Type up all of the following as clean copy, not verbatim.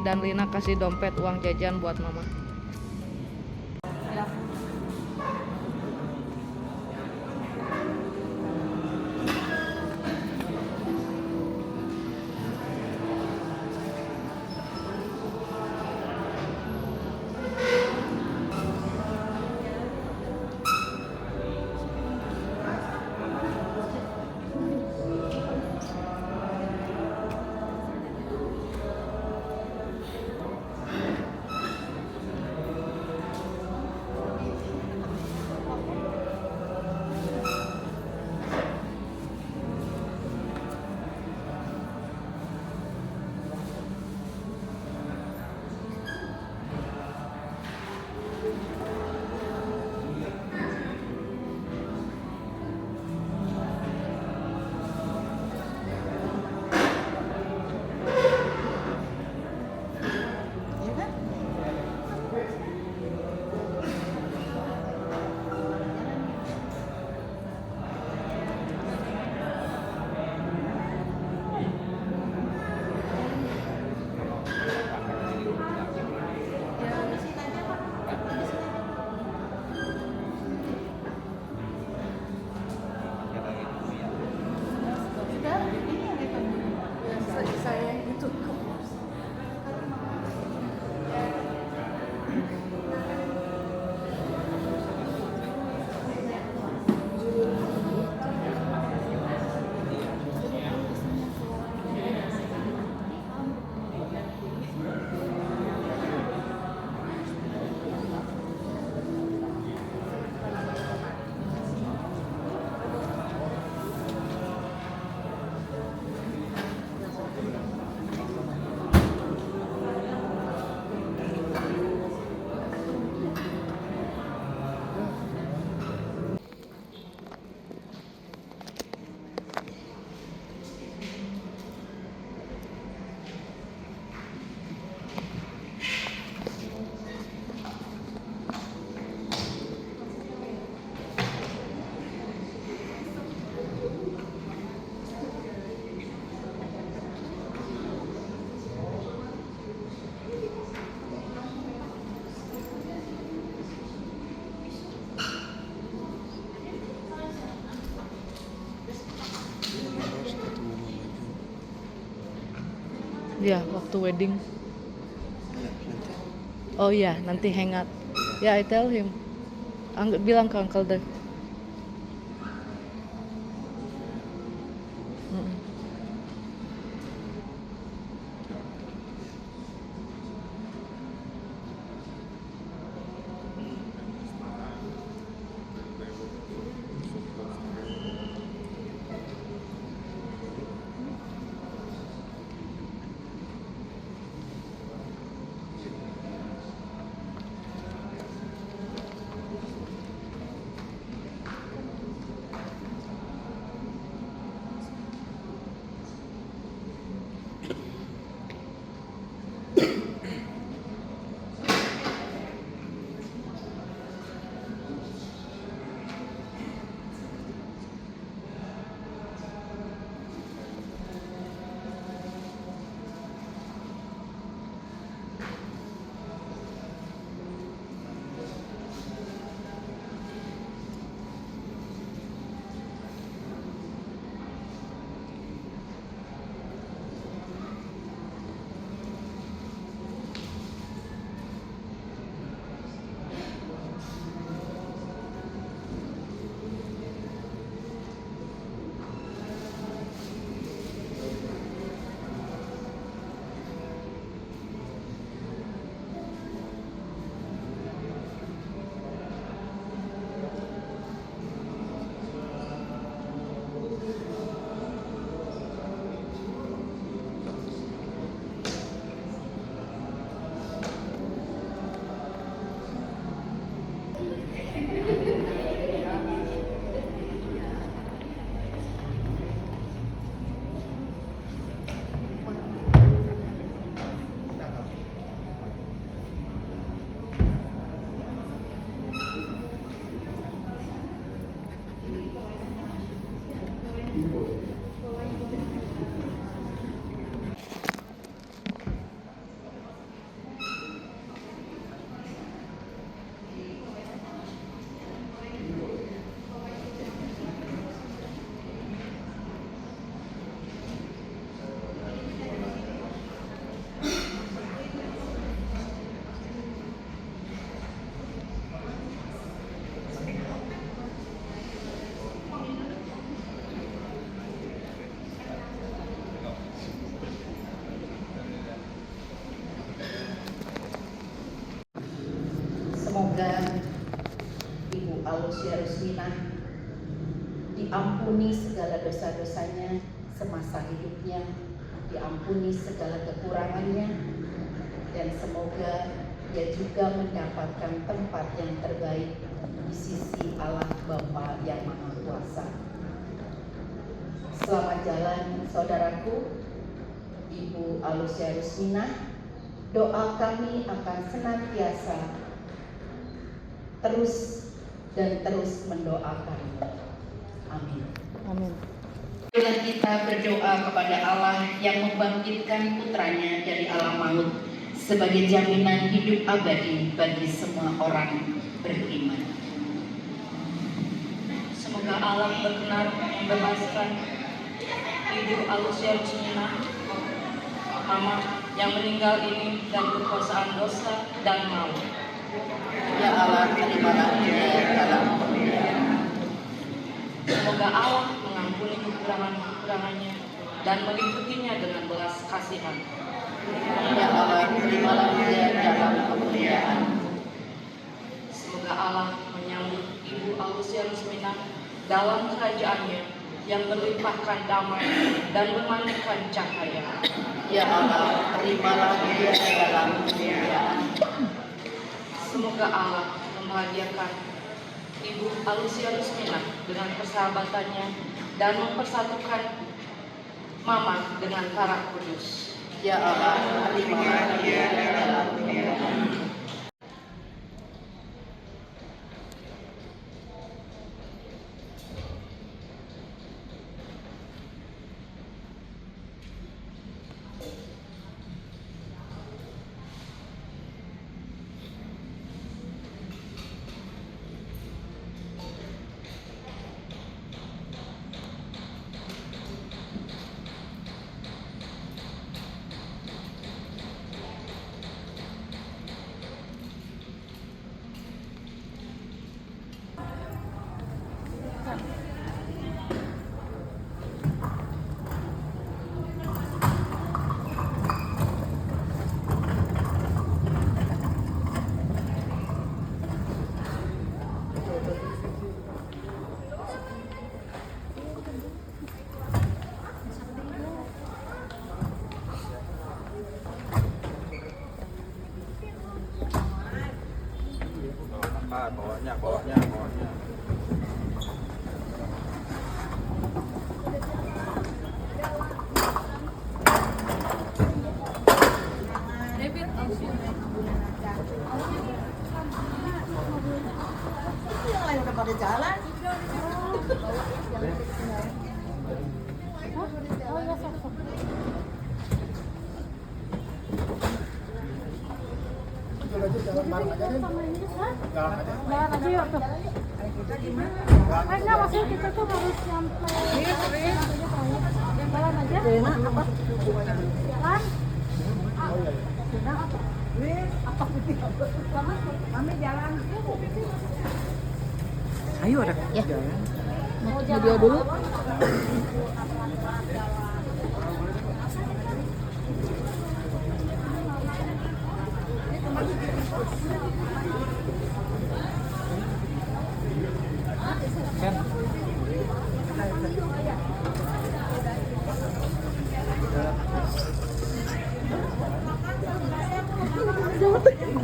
dan Lina kasih dompet uang jajan buat mama. Ya, waktu wedding. Oh iya, nanti hangout. Ya, I tell him. Bilang ke Uncle Dave. diampuni segala dosa-dosanya semasa hidupnya, diampuni segala kekurangannya, dan semoga dia juga mendapatkan tempat yang terbaik di sisi Allah Bapa yang Maha Kuasa. Selamat jalan saudaraku, Ibu Alusia Rusminah. Doa kami akan senantiasa terus mendoakanmu. Amin. Amin. Marilah kita berdoa kepada Allah yang membangkitkan putranya dari alam maut sebagai jaminan hidup abadi bagi semua orang beriman. Semoga Allah berkenan membebaskan Ibu Alusia Rusminah, Mama yang meninggal ini dari kekuasaan dosa dan maut. Ya Allah, terimalah dia dalam kemuliaan. Semoga Allah mengampuni kekurangan-kekurangannya dan meliputinya dengan belas kasihan. Ya Allah, terimalah dia dalam kemuliaan. Semoga Allah menyambut Ibu Alusia Rusminah dalam kerajaannya yang berlimpahkan damai dan memancarkan cahaya. Ya Allah, terimalah dia dalam kemuliaan. Semoga Allah membahagiakan Ibu Alusia Rusminah dengan persahabatannya dan mempersatukan Mama dengan para kudus. Ya Allah, terimalah dia dalam kemuliaan. Bawahnya. Yang lain udah pada jalan. Jalan bareng aja deh. Jalan aja. Jalan aja yuk tuh. Kayaknya maksudnya kita tuh harus sampai jalan aja. Apa? Jalan. Kami jalan. Ayo ada. Ya. Jalan. Mau dia dulu.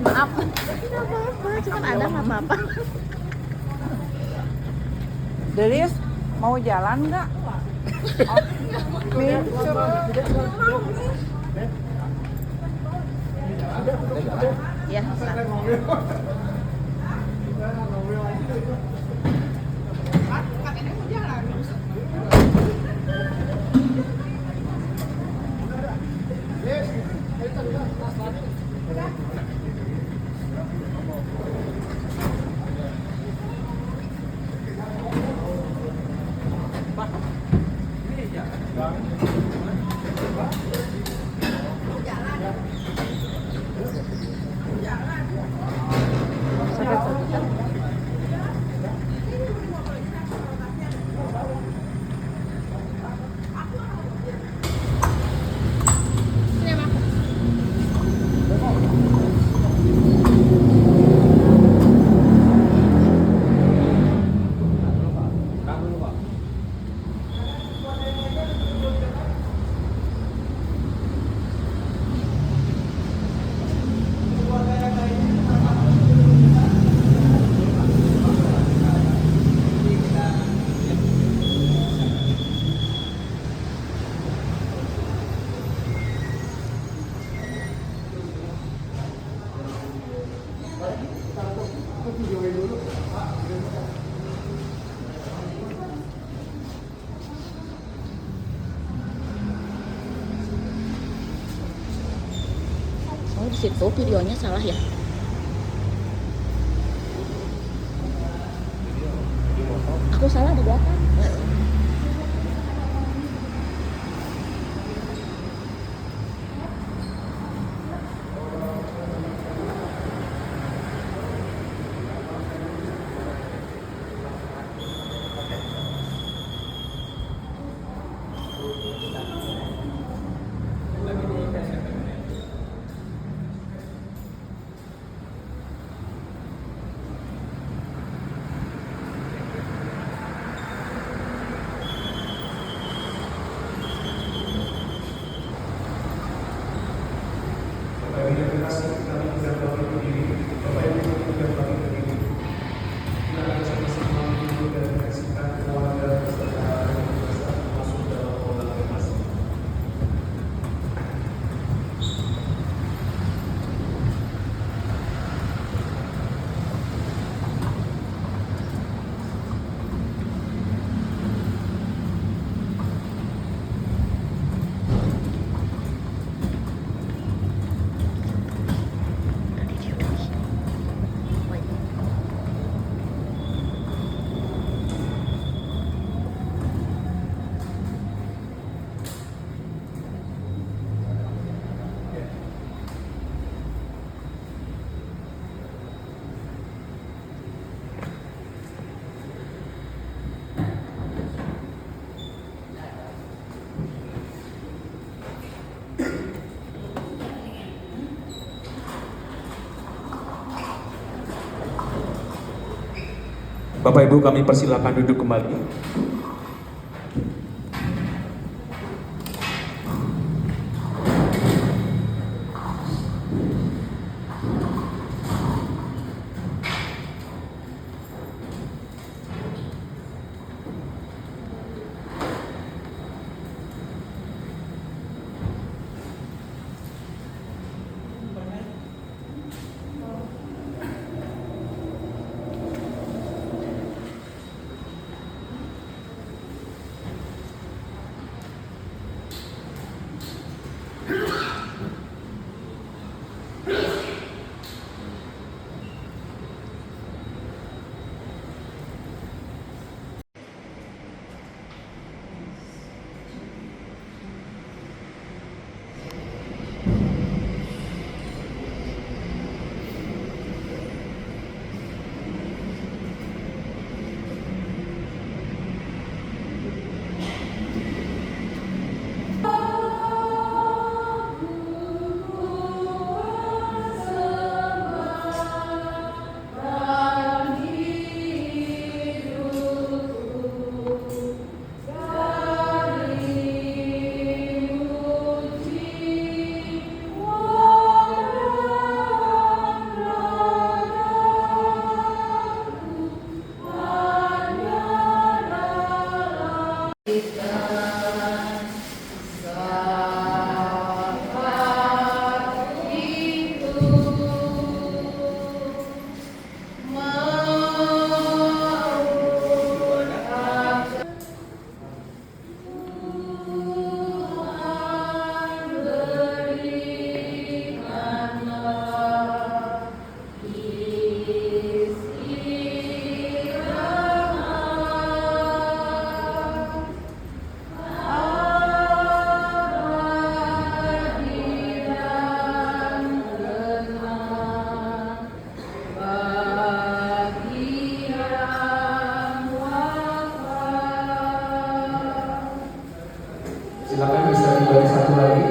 Maaf. Tidak apa-apa, cuma ada nggak apa-apa. Delis, mau jalan nggak? Ya. di situ videonya salah ya. Aku salah di belakang. Bapak Ibu, kami persilakan duduk kembali. Silakan bisa dibaca satu lagi.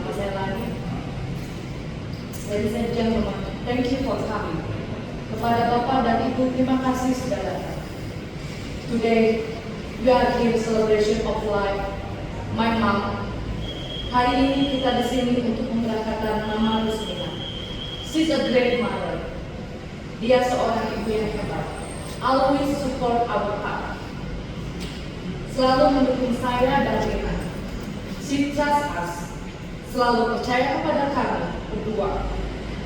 Nama saya Lani. Ladies and gentlemen, thank you for coming. Kepada Bapak dan Ibu, terima kasih sudah datang. Today, we are here celebration of life. My mom. Hari ini kita di sini untuk memberangkatkan Mama Rusmina. She's a great mother. Dia seorang ibu yang hebat. Always support our path. Selalu mendukung saya dan Rina. She trusts us. Selalu percaya kepada kami berdua.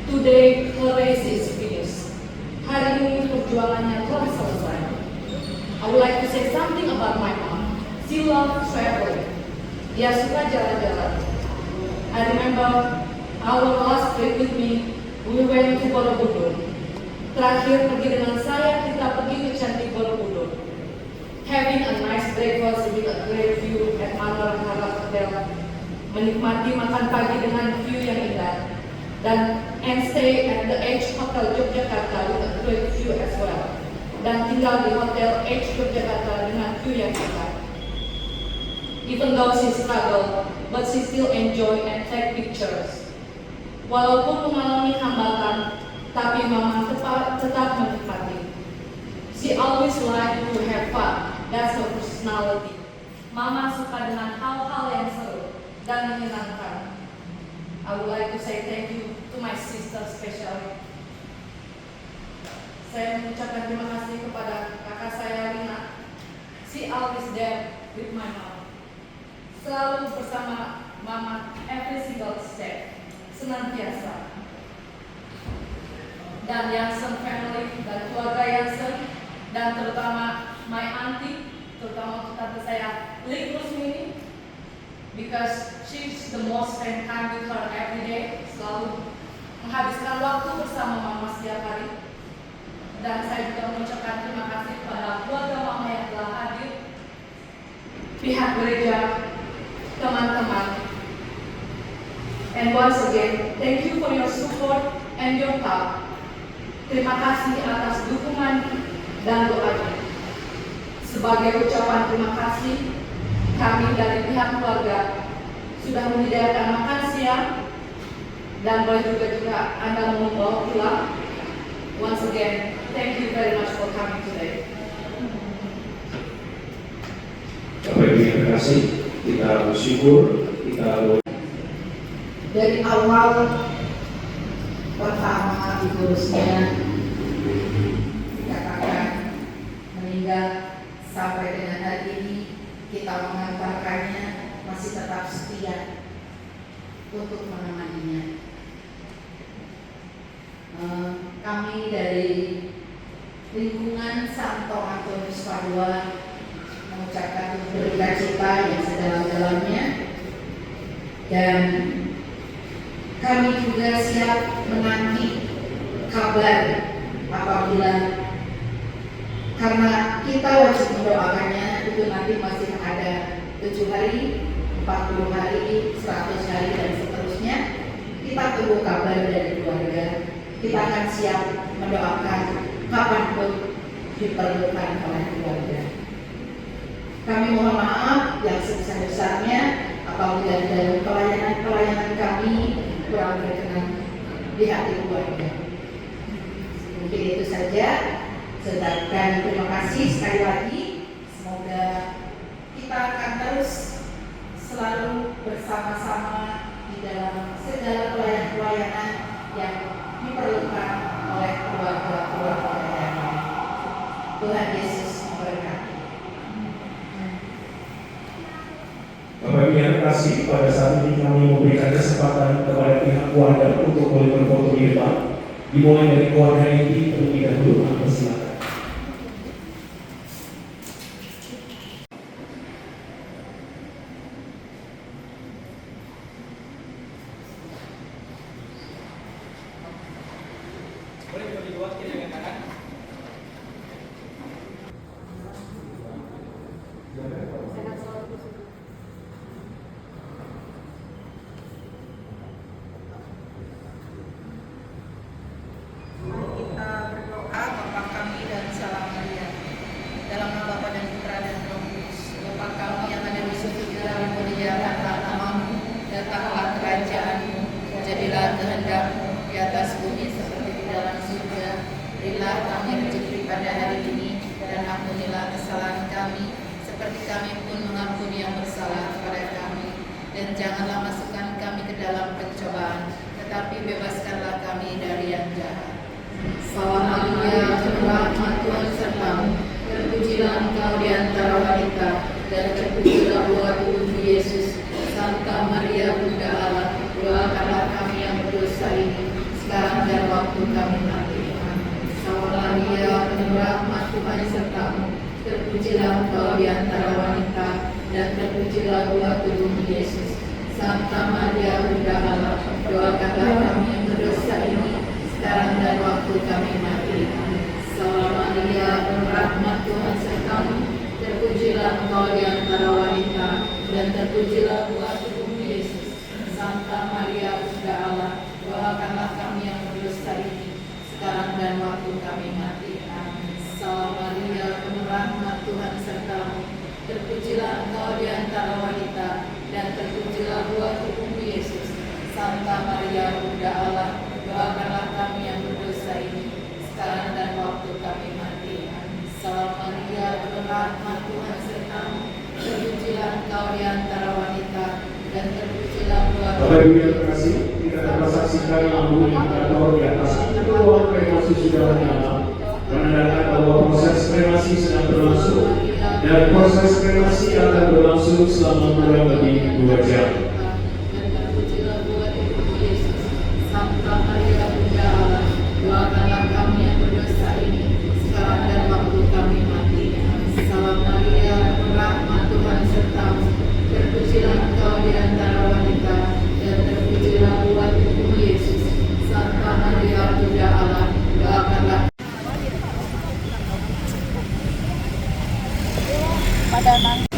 Today, her race is finished. Hari ini perjuangannya telah selesai. I would like to say something about my mom. She loves traveling. Dia suka jalan-jalan. I remember our last trip with me, we went to Borobudur. Terakhir pergi dengan saya, kita pergi ke Candi Borobudur. Having a nice breakfast with a great view at Anwar Harap Hotel. Menikmati makan pagi dengan view yang indah. And stay at the H Hotel Yogyakarta with a great view as well. Dan tinggal di Hotel H Yogyakarta dengan view yang indah. Even though she struggled, but she still enjoy and take pictures. Walaupun mengalami hambatan, tapi Mama tetap menikmati. She always like to have fun. That's her personality. Mama suka dengan hal-hal yang seru dan menyenangkan. I would like to say thank you to my sister especially. Saya mengucapkan terima kasih kepada kakak saya Rina. She always there with my mom. Selalu bersama Mama every single step, senantiasa. Dan Jansen family dan keluarga Jansen dan terutama my auntie, terutama untuk tante saya Lik Rusmini, because she's the most spend time with her every day, selalu menghabiskan waktu bersama Mama setiap hari. Dan saya juga mengucapkan terima kasih kepada keluarga Mama yang telah hadir, pihak gereja, teman-teman. And once again, thank you for your support and your help. Terima kasih atas dukungan dan doanya. Sebagai ucapan terima kasih, kami dari pihak keluarga sudah menyediakan makan siang dan boleh juga Anda mau membawa pulang. Once again, thank you very much for coming today. Bapak Ibu yang terkasih, kita bersyukur, kita Dari awal pertama Ibu Rusmina dikatakan meninggal sampai dengan hari ini kita mengantarkannya, masih tetap setia untuk menemaninya. Kami dari lingkungan Santo Antonius Padua mengucapkan berduka cita yang sedalam-dalamnya, dan kami juga siap menanti kabar apabila, karena kita wajib mendoakannya, itu nanti masih ada 7 hari, 40 hari, 100 hari dan seterusnya. Kita tunggu kabar dari keluarga. Kita akan siap mendoakan kapanpun diperlukan oleh keluarga. Kami mohon maaf yang sebesar-besarnya apabila dalam pelayanan kami kurang berkenan di hati keluarga. Mungkin itu saja. Sedangkan terima kasih sekali lagi. Semoga kita akan terus selalu bersama-sama di dalam segala pelayanan yang diperlukan oleh keluarga-keluarga yang lain. Tuhan Yesus memberkati. Bapak Ibu yang terkasih, pada saat ini kami memberikan kesempatan kepada pihak keluarga untuk boleh berfoto di depan. Dimulai dari keluarga inti terlebih dahulu, silakan. Jadilah kehendak-Mu di atas bumi seperti di dalam surga. Berilah kami rezeki pada hari ini, dan ampunilah kesalahan kami, seperti kami pun mengampuni yang bersalah kepada kami. Dan janganlah masukkan kami ke dalam pencobaan, tetapi bebaskanlah kami dari yang jahat. Salam Maria, penuh rahmat, Tuhan sertamu. Terpujilah engkau di antara wanita, dan terpujilah buah tubuhmu Yesus. Santa Maria, Bunda Allah, doakanlah kami yang berdosa ini, sekarang dan waktu kami mati. Amin. Salam Maria, penuh rahmat, Tuhan sertamu. Terpujilah engkau di antara wanita, dan terpujilah buah tubuhmu Yesus. Santa Maria, Bunda Allah, doakanlah kami yang berdosa ini, sekarang dan waktu kami mati. Amin. Salam Maria, penuh rahmat, Tuhan sertamu. Terpujilah engkau di antara wanita, dan terpujilah buah tubuhmu Yesus. Santa Maria, Bunda Allah, doakanlah kami yang berdosa ini, sekarang dan waktu kami mati. Amin. Salam Maria, penuh rahmat, Tuhan sertamu. Terpujilah engkau di antara wanita, dan terpujilah buah tubuhmu Yesus. Santa Maria, Bunda Allah, doakanlah kami yang berdosa ini, sekarang dan waktu kami mati. Amin. Salam Maria, penuh rahmat, Tuhan sertamu. Terpujilah engkau di antara wanita, dan terpujilah buah Bapak Ibu yang terkasih, kita dapat saksikan lampu indikator di atas pintu ruang kremasi sudah menyala, menandakan bahwa proses kremasi sedang berlangsung, dan proses kremasi akan berlangsung selama kurang lebih 2 jam. Dan terpujilah buah tubuhmu Yesus. Santa Maria, Bunda Allah, doakanlah kami yang berdosa ini, sekarang dan waktu kami mati. Salam Maria, penuh rahmat, Tuhan sertamu. Terpujilah engkau di antara wanita, dan terpujilah buah tubuhmu Yesus. Santa Maria, Bunda Allah, doakanlah Pada nanti.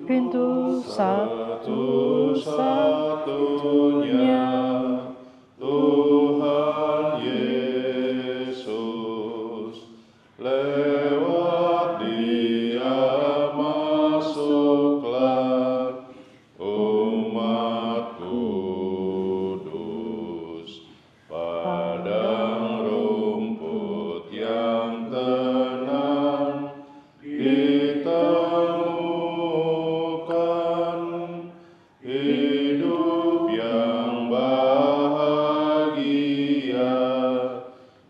Pintu satu-satunya Tuhan Yesus, lewat Dia masuklah umat kudus, padang rumput yang tenang ditemukan, hidup yang bahagia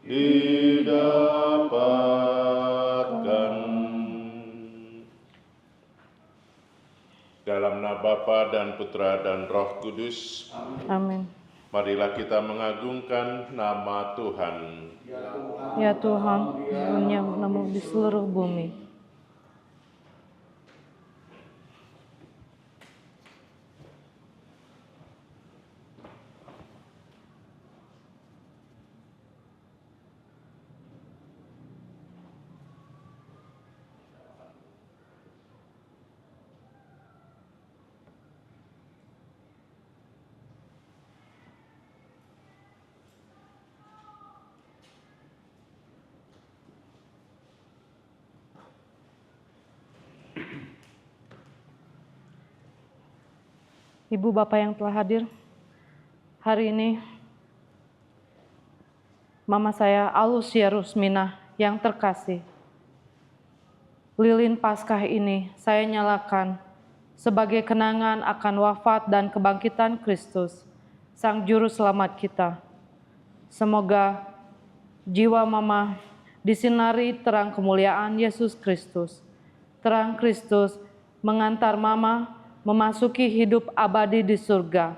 didapatkan. Dalam nama Bapa dan Putra dan Roh Kudus. Amin. Marilah kita mengagungkan nama Tuhan. Ya Tuhan, menyambamu di seluruh bumi. Ibu Bapak yang telah hadir, hari ini Mama saya Alusia Rusmina yang terkasih, lilin Paskah ini saya nyalakan sebagai kenangan akan wafat dan kebangkitan Kristus, Sang Juru Selamat kita. Semoga jiwa Mama disinari terang kemuliaan Yesus Kristus. Terang Kristus mengantar Mama memasuki hidup abadi di surga.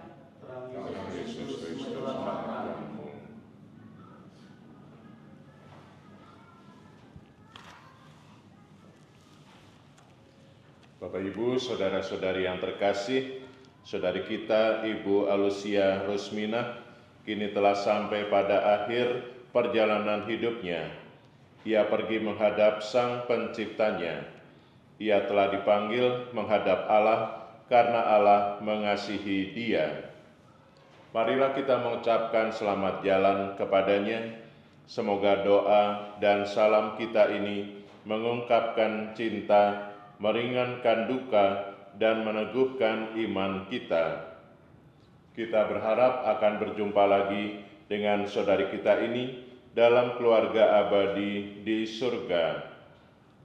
Bapak Ibu, saudara-saudari yang terkasih, saudari kita Ibu Alusia Rusmina kini telah sampai pada akhir perjalanan hidupnya. Ia pergi menghadap Sang Penciptanya. Ia telah dipanggil menghadap Allah karena Allah mengasihi dia. Marilah kita mengucapkan selamat jalan kepadanya. Semoga doa dan salam kita ini mengungkapkan cinta, meringankan duka, dan meneguhkan iman kita. Kita berharap akan berjumpa lagi dengan saudari kita ini dalam keluarga abadi di surga.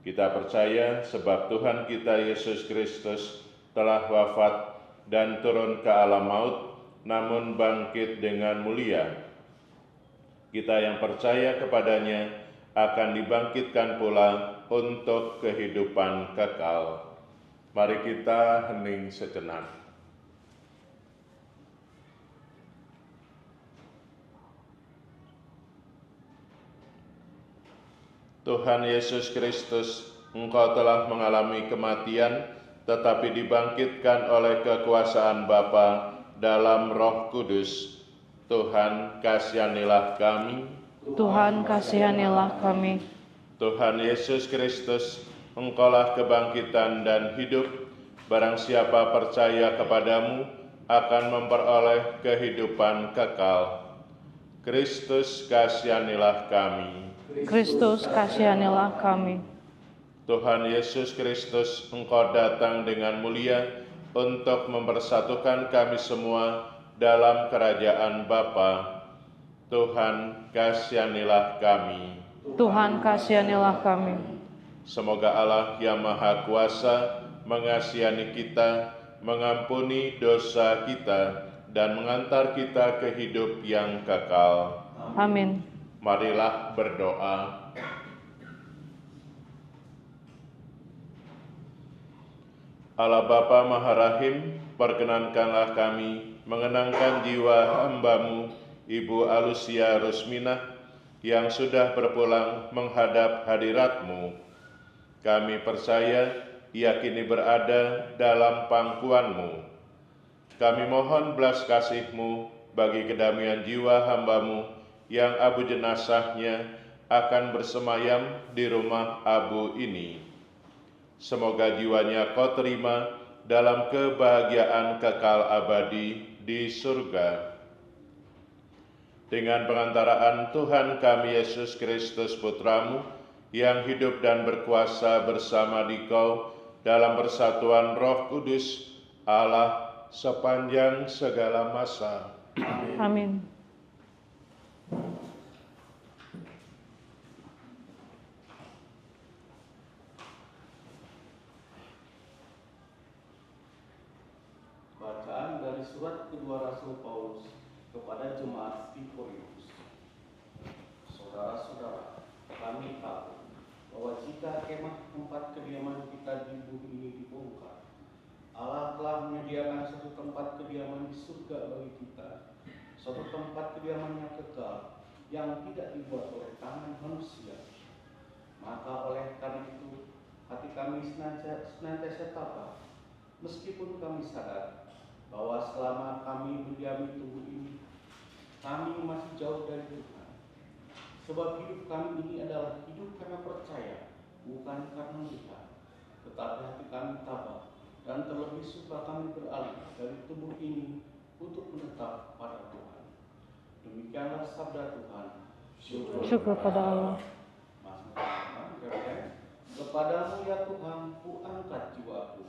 Kita percaya sebab Tuhan kita Yesus Kristus telah wafat dan turun ke alam maut, namun bangkit dengan mulia. Kita yang percaya kepadanya akan dibangkitkan pula untuk kehidupan kekal. Mari kita hening sejenak. Tuhan Yesus Kristus, Engkau telah mengalami kematian, tetapi dibangkitkan oleh kekuasaan Bapa dalam Roh Kudus. Tuhan, kasihanilah kami. Tuhan, kasihanilah kami. Tuhan Yesus Kristus, Engkaulah kebangkitan dan hidup. Barang siapa percaya kepadamu akan memperoleh kehidupan kekal. Kristus, kasihanilah kami. Kristus, kasihanilah kami. Tuhan Yesus Kristus, Engkau datang dengan mulia untuk mempersatukan kami semua dalam kerajaan Bapa. Tuhan, kasihanilah kami. Tuhan, kasihanilah kami. Semoga Allah yang Maha Kuasa mengasihani kita, mengampuni dosa kita, dan mengantar kita ke hidup yang kekal. Amin. Marilah berdoa. Allah Bapa Maha Rahim, perkenankanlah kami mengenangkan jiwa hamba-Mu, Ibu Alusia Rusmina, yang sudah berpulang menghadap hadirat-Mu. Kami percaya ia kini berada dalam pangkuan-Mu. Kami mohon belas kasih-Mu bagi kedamaian jiwa hamba-Mu yang abu jenazahnya akan bersemayam di rumah abu ini. Semoga jiwanya Kau terima dalam kebahagiaan kekal abadi di surga. Dengan pengantaraan Tuhan kami Yesus Kristus Putra-Mu, yang hidup dan berkuasa bersama Dikau dalam persatuan Roh Kudus, Allah sepanjang segala masa. Amin. Bacaan dari surat kedua Rasul Paulus kepada jemaat di Korintus. Saudara-saudara, kami tahu bahwa jika kemah tempat kediaman kita di bumi ini dibongkar, Allah telah menyediakan suatu tempat kediaman di surga bagi kita, suatu tempat kediaman yang kekal, yang tidak dibuat oleh tangan manusia. Maka oleh karena itu, hati kami senantiasa tabah, meskipun kami sadar bahwa selama kami mendiami tubuh ini, kami masih jauh dari Tuhan. Sebab hidup kami ini adalah hidup karena percaya, bukan karena melihat. Tetapi hati kami tabah, dan terlebih suka kami beralih dari tubuh ini untuk menetap pada Tuhan. Demikianlah sabda Tuhan. Syukur pada Allah. Kepadamu ya Tuhan, ku angkat jiwaku.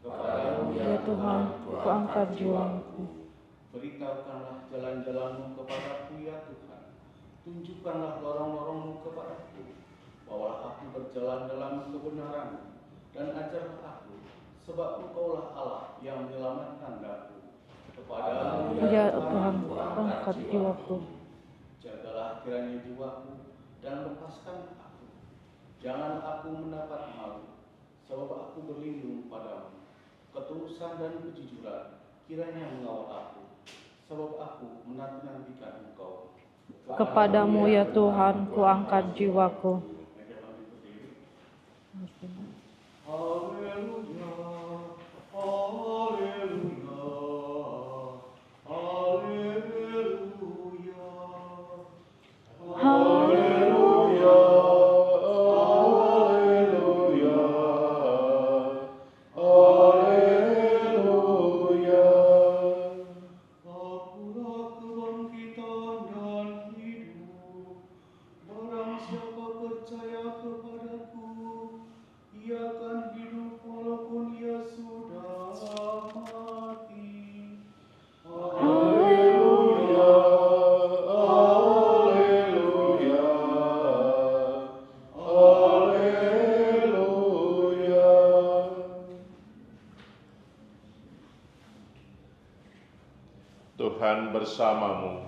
Ya Tuhan, ku angkat jiwaku. Beritahukanlah jalan-jalan-Mu kepadaku ya Tuhan. Tunjukkanlah lorong-lorong-Mu kepadaku. Bawalah aku berjalan dalam kebenaran dan ajarlah aku, sebab Engkaulah Allah yang menyelamatkan daku. Kepadamu Ya Tuhan, ku angkat jiwaku. Jagalah kiranya jiwaku dan lepaskan aku. Jangan aku mendapat malu, sebab aku berlindung padamu. Ketulusan dan kejujuran kiranya mengawal aku, sebab aku menanti-nantikan Engkau. Kepadamu ya Tuhan, ku angkat jiwaku. Haleluya, haleluya, haleluya, Haleluya, haleluya, haleluya. Akulah kebangkitan dan hidup. Barang siapa percaya kepadaku, ia akan hidup walaupun ia sudah mati. Haleluya, haleluya, haleluya. Tuhan bersamamu.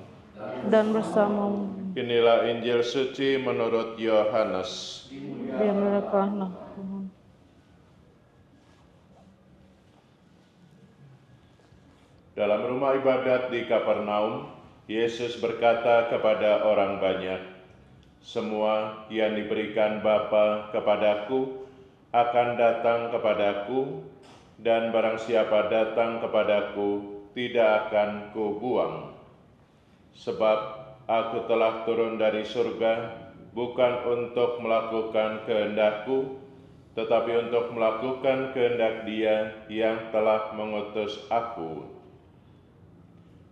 Dan bersamamu. Inilah Injil suci menurut Yohanes. Dimuliakanlah Tuhan. Dalam rumah ibadat di Kapernaum, Yesus berkata kepada orang banyak, "Semua yang diberikan Bapa kepadaku akan datang kepadaku, dan barang siapa datang kepadaku tidak akan kubuang. Sebab aku telah turun dari surga bukan untuk melakukan kehendakku, tetapi untuk melakukan kehendak Dia yang telah mengutus aku.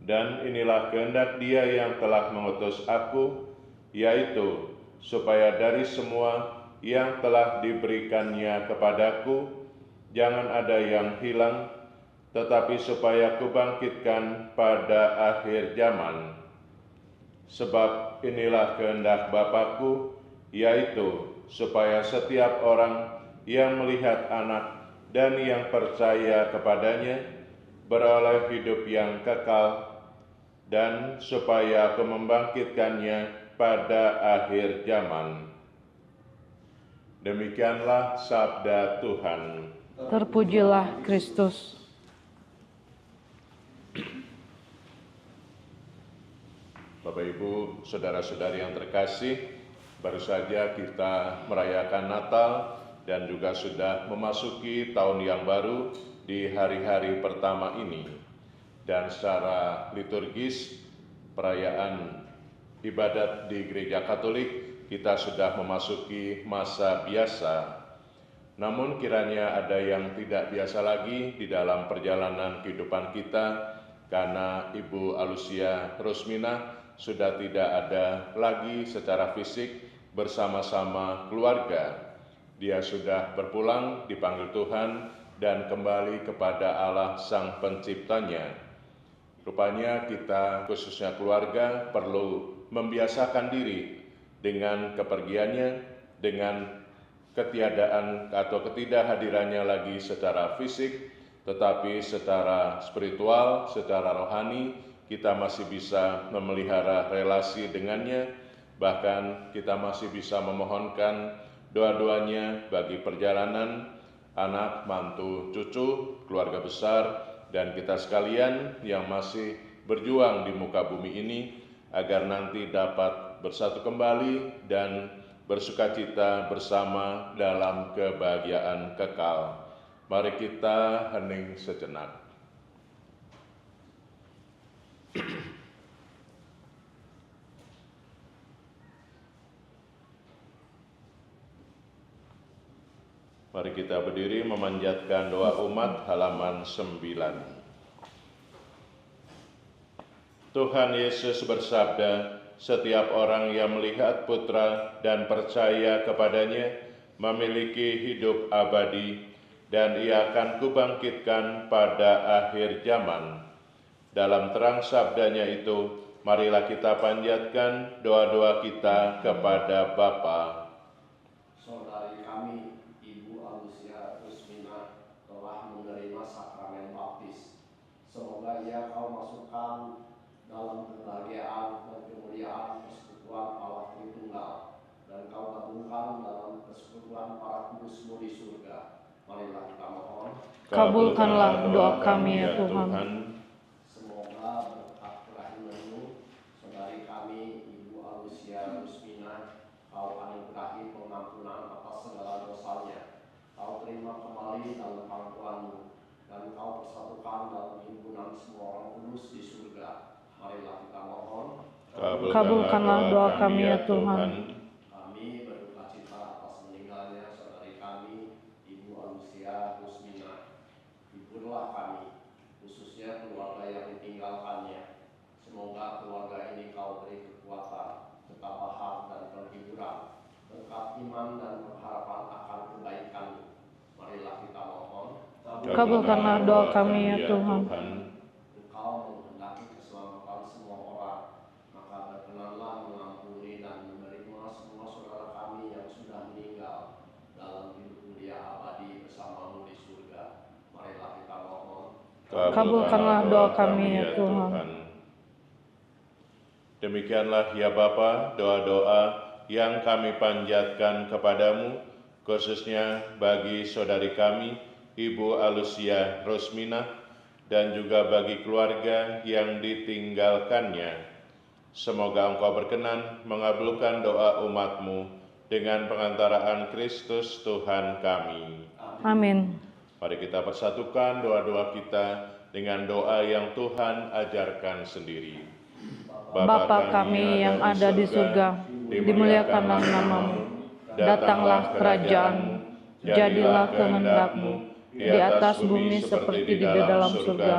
Dan inilah kehendak Dia yang telah mengutus aku, yaitu supaya dari semua yang telah diberikannya kepadaku, jangan ada yang hilang, tetapi supaya kubangkitkan pada akhir zaman. Sebab inilah kehendak Bapa-Ku, yaitu supaya setiap orang yang melihat Anak dan yang percaya kepadanya beroleh hidup yang kekal, dan supaya Aku membangkitkannya pada akhir zaman." Demikianlah sabda Tuhan. Terpujilah Kristus. Bapak Ibu, saudara-saudari yang terkasih, baru saja kita merayakan Natal dan juga sudah memasuki tahun yang baru di hari-hari pertama ini. Dan secara liturgis, perayaan ibadat di Gereja Katolik, kita sudah memasuki masa biasa. Namun kiranya ada yang tidak biasa lagi di dalam perjalanan kehidupan kita, karena Ibu Alusia Rosmina sudah tidak ada lagi secara fisik bersama-sama keluarga. Dia sudah berpulang, dipanggil Tuhan, dan kembali kepada Allah Sang Penciptanya. Rupanya kita, khususnya keluarga, perlu membiasakan diri dengan kepergiannya, dengan ketiadaan atau ketidakhadirannya lagi secara fisik, tetapi secara spiritual, secara rohani, kita masih bisa memelihara relasi dengannya, bahkan kita masih bisa memohonkan doa-doanya bagi perjalanan anak, mantu, cucu, keluarga besar, dan kita sekalian yang masih berjuang di muka bumi ini, agar nanti dapat bersatu kembali dan bersukacita bersama dalam kebahagiaan kekal. Mari kita hening sejenak. Mari kita berdiri memanjatkan doa umat halaman 9. Tuhan Yesus bersabda, "Setiap orang yang melihat Putra dan percaya kepadanya memiliki hidup abadi, dan Ia akan kubangkitkan pada akhir zaman. Dalam terang sabdanya itu, marilah kita panjatkan doa-doa kita kepada Bapa. Saudari kami, Ibu Alusia Rusmina, telah menerima sakramen baptis. Semoga ia kau masukkan dalam kebahagiaan dan kemuliaan persekutuan Allah Tritunggal, dan kau gabungkan dalam persekutuan para kudus-Mu di surga. Marilah kita mohon. Kabulkanlah doa kami ya Tuhan. Semoga berkat kerahiman-Mu, saudari kami, Ibu Alusia Rusmina, kau anugerahi pengampunan atas segala dosanya. Kau terima kembali dalam pangkuan-Mu, dan kau persatukan dalam himpunan semua orang kudus di surga. Marilah kita mohon. Kabulkanlah doa kami ya Tuhan. Kami berduka cita atas meninggalnya saudari kami, Ibu Alusia Rusmina. Hiburlah kami, khususnya keluarga yang ditinggalkannya. Semoga keluarga ini kau beri kekuatan, ketabahan, dan penghiburan, berkat iman dan pengharapan akan kebaikan-Mu. Marilah kita mohon. Kabulkanlah doa kami ya Tuhan. Engkau menghendaki keselamatan semua orang, maka berkenanlah mengampuni dan menerima semua saudara kami yang sudah meninggal dalam hidup mulia abadi bersama-Mu di surga. Marilah kita mohon. Kabulkanlah doa kami ya Tuhan. Demikianlah ya Bapa, doa-doa yang kami panjatkan kepadamu, khususnya bagi saudari kami, Ibu Alusia Rusmina, dan juga bagi keluarga yang ditinggalkannya. Semoga Engkau berkenan mengabulkan doa umat-Mu dengan pengantaraan Kristus Tuhan kami. Amin. Mari kita persatukan doa-doa kita dengan doa yang Tuhan ajarkan sendiri. Bapa kami yang ada di surga, dimuliakanlah nama-Mu, datanglah kerajaan-Mu, jadilah kehendak-Mu di atas bumi seperti di dalam surga.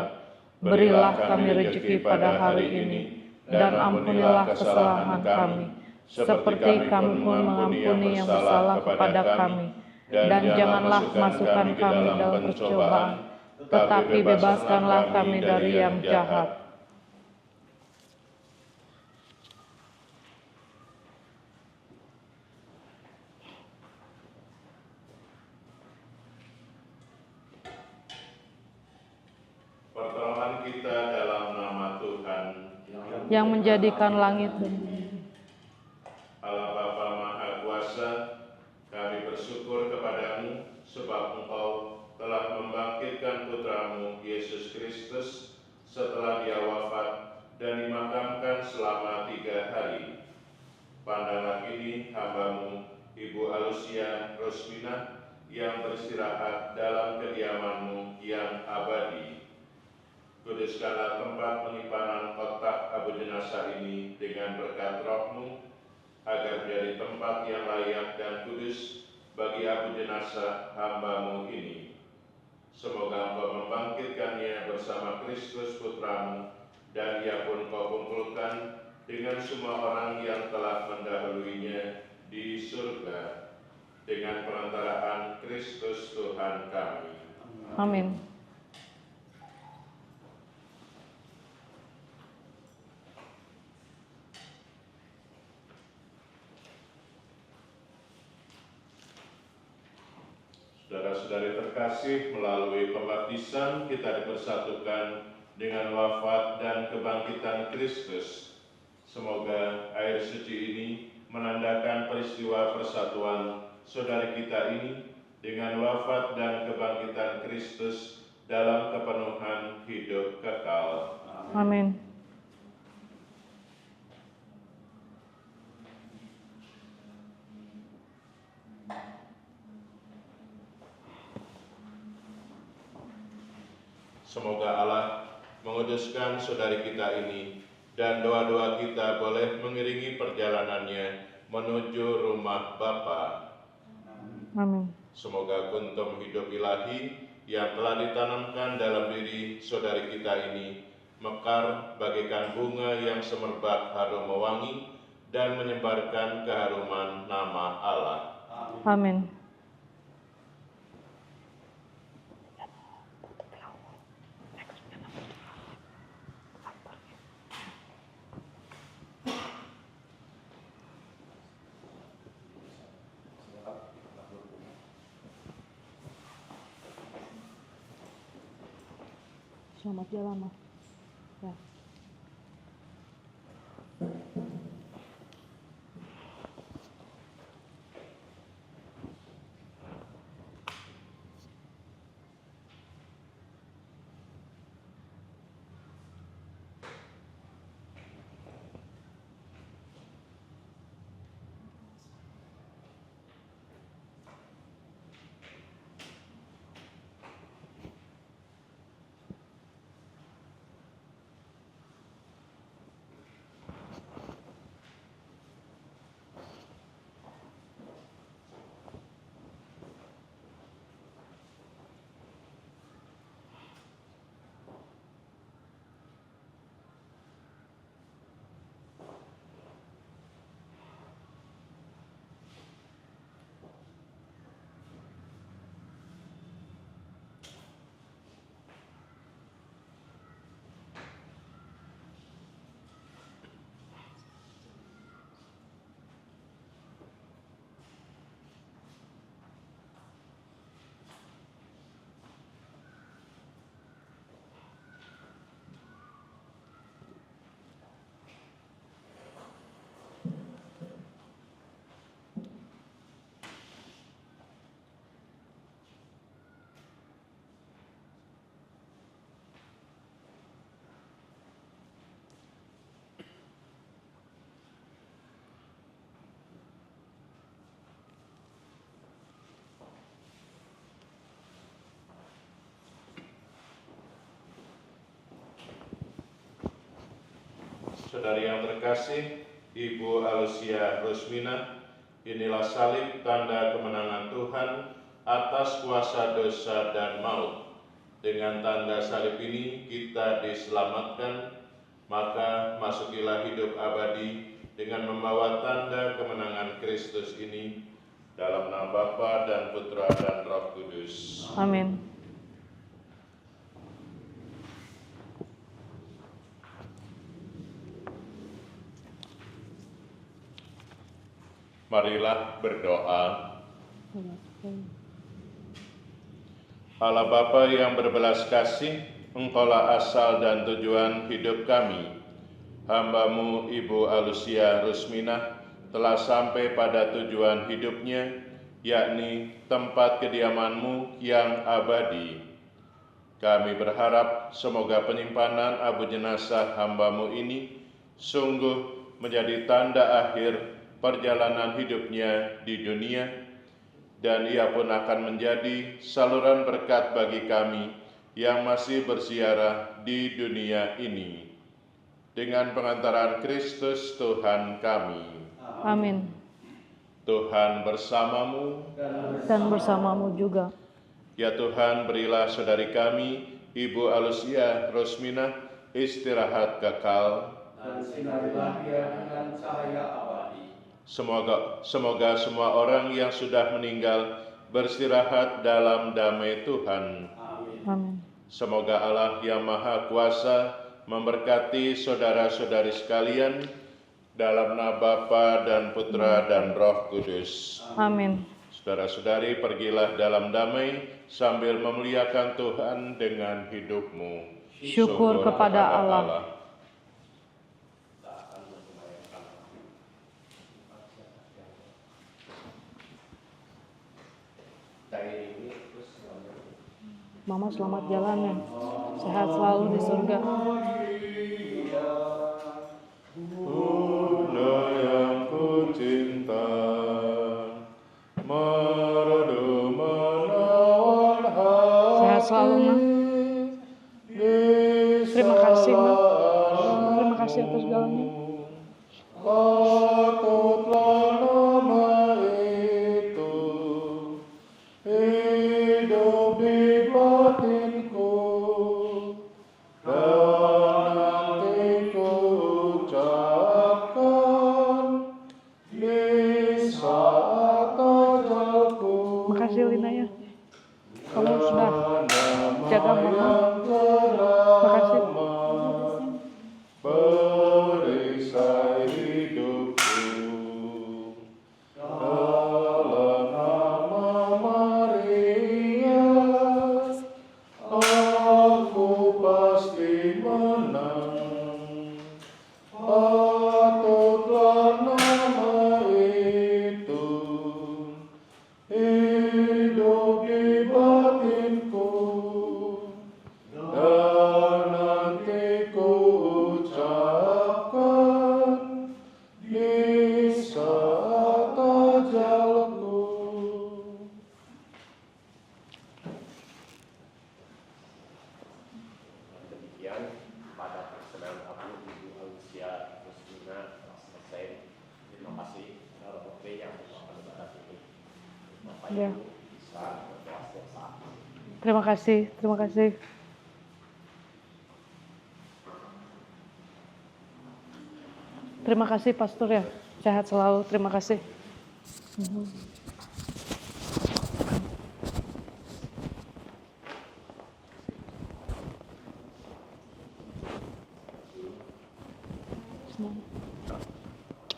Berilah kami rezeki pada hari ini, dan ampunilah kesalahan kami, seperti kami pun mengampuni yang bersalah kepada kami. Dan janganlah masukkan kami dalam percobaan, tetapi bebaskanlah kami dari yang jahat. Pertolongan kita dalam nama Tuhan yang menjadikan langit dan bumi. Allah Bapa Maha Kuasa, kami bersyukur kepadamu sebab Engkau telah membangkitkan Putra-Mu Yesus Kristus setelah Dia wafat dan dimakamkan selama 3 hari. Pandanglah kini hamba-Mu Ibu Alusia Rusmina yang beristirahat dalam kediaman-Mu yang abadi. Kuduskanlah tempat penyimpanan kotak abu jenazah ini dengan berkat Roh-Mu, agar menjadi tempat yang layak dan kudus bagi abu jenazah hamba-Mu ini. Semoga Engkau membangkitkannya bersama Kristus Putra-Mu, dan Ia pun Kau kumpulkan dengan semua orang yang telah mendahuluinya di surga, dengan perantaraan Kristus Tuhan kami. Amin. Saudara-saudari terkasih, melalui pembaptisan kita dipersatukan dengan wafat dan kebangkitan Kristus. Semoga air suci ini menandakan peristiwa persatuan saudari kita ini dengan wafat dan kebangkitan Kristus dalam kepenuhan hidup kekal. Amin. Semoga Allah menguduskan saudari kita ini, dan doa-doa kita boleh mengiringi perjalanannya menuju rumah Bapa. Amin. Semoga kuntum hidup ilahi yang telah ditanamkan dalam diri saudari kita ini mekar bagaikan bunga yang semerbak harum mewangi dan menyebarkan keharuman nama Allah. Amin. selamat jalan, Mas. Ya. Saudari yang terkasih, Ibu Alusia Rusmina, inilah salib tanda kemenangan Tuhan atas kuasa dosa dan maut. Dengan tanda salib ini kita diselamatkan, maka masukilah hidup abadi dengan membawa tanda kemenangan Kristus ini dalam nama Bapa dan Putra dan Roh Kudus. Amin. Marilah berdoa. Allah Bapa yang berbelas kasih, Engkaulah asal dan tujuan hidup kami. Hamba-Mu Ibu Alusia Rusmina telah sampai pada tujuan hidupnya, yakni tempat kediaman-Mu yang abadi. Kami berharap semoga penyimpanan abu jenazah hamba-Mu ini sungguh menjadi tanda akhir perjalanan hidupnya di dunia, dan ia pun akan menjadi saluran berkat bagi kami yang masih berziarah di dunia ini. Dengan pengantaran Kristus Tuhan kami. Amin. Tuhan bersamamu Dan bersamamu juga. Ya Tuhan, berilah saudari kami, Ibu Alusia Rusmina, istirahat kekal. Dan sinarilah dia dengan cahaya abadi. Semoga semua orang yang sudah meninggal beristirahat dalam damai Tuhan. Amin. Semoga Allah yang Maha Kuasa memberkati saudara-saudari sekalian dalam nama Bapa dan Putra dan Roh Kudus. Amin. Saudara-saudari, pergilah dalam damai sambil memuliakan Tuhan dengan hidupmu. Syukur kepada Allah. Mama selamat jalan ya. Sehat selalu di surga. Bunda yang kucinta, merdu menawan hati. Sehat selalu, Ma. Terima kasih, Ma. Terima kasih atas segalanya. Patutlah nama itu hidup di batinku, dan nanti ku ucapkan di saat ajalku. Makasih Lina ya. Kamu sudah jaga Mama. Makasih. Perisai hidupku dalam nama Maria, aku pas Ya. Terima kasih, terima kasih. Terima kasih Pastor ya, sehat selalu, terima kasih.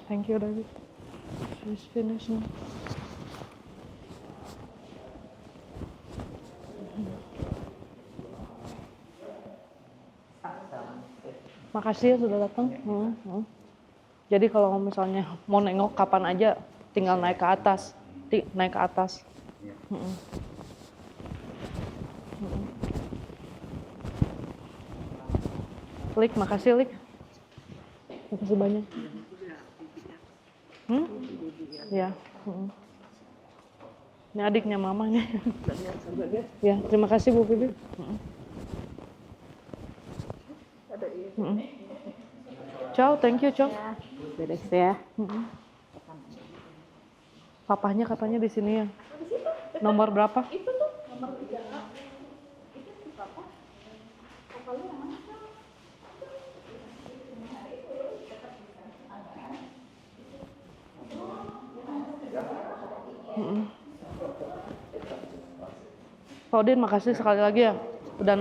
Thank you David. She's finished now. Makasih ya sudah datang. Jadi kalau misalnya mau nengok kapan aja, tinggal naik ke atas, naik ke atas. Lik, makasih Lik. Makasih banyak. Ya. Ini adiknya mama nih. Ya, terima kasih Bu Bibi. Ciao, thank you, Ciao. Beres ya. Papahnya katanya di sini ya. Nomor berapa? Itu tuh nomor 3A. Itu si papa. Papanya yang mana? Pak Udin, makasih sekali lagi ya. Udah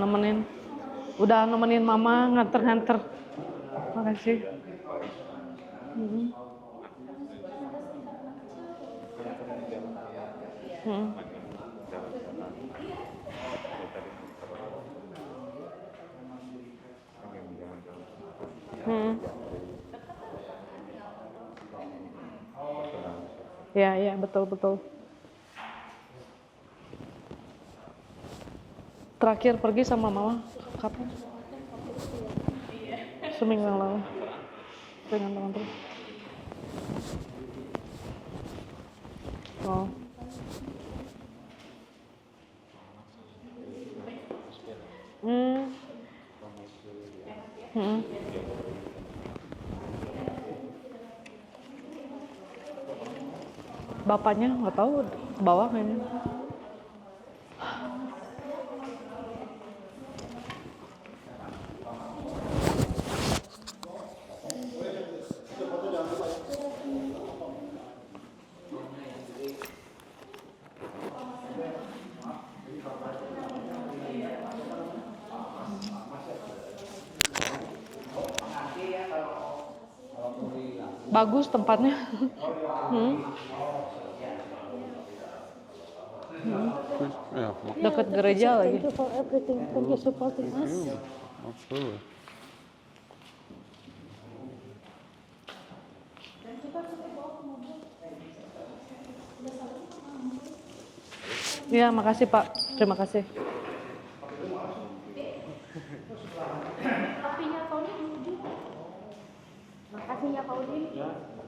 nemenin mama nganter-nganter. Makasih. Ya, betul. Terakhir pergi sama mama kapan? Seminggu yang lalu. Dengan teman-teman. Oh. Bapaknya nggak tahu, bawah kayaknya. Bagus tempatnya. Dekat gereja lagi. Thank you for everything. Thank you supporting us. Absolutely. Ya, makasih Pak. Terima kasih. Papinya Tony Udin. Makasih ya Pak Udin.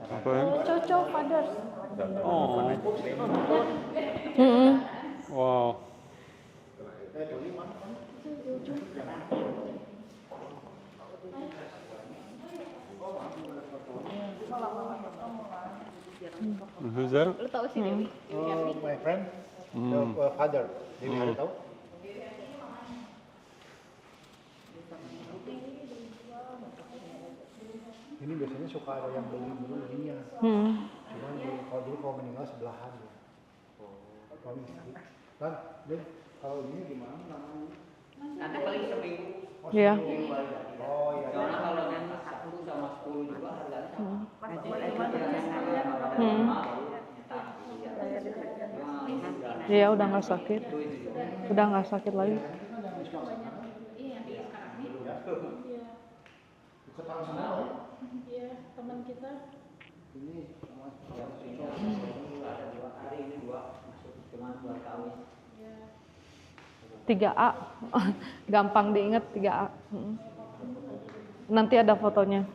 Apa ya? Coco Fathers. Oh. Wow. Who's that? Lu tahu sih Dewi? My friend, the father. Dewi ada tahu? Ini biasanya suka ada yang beli dulu ininya. Cuman kalau dulu kalau meninggal sebelahan ya. Kalau istri. Kan, Din, kalau ini gimana namanya? Nanti paling seminggu. Iya. Oh iya. Soalnya kalau yang 1 sama 10 juga harganya sama. Iya, udah nggak sakit. Udah nggak sakit lagi. Iya, teman kita. Ini hari ini 2 masuk cuma 2 tahun. 3A. Gampang diingat 3A. Nanti ada fotonya.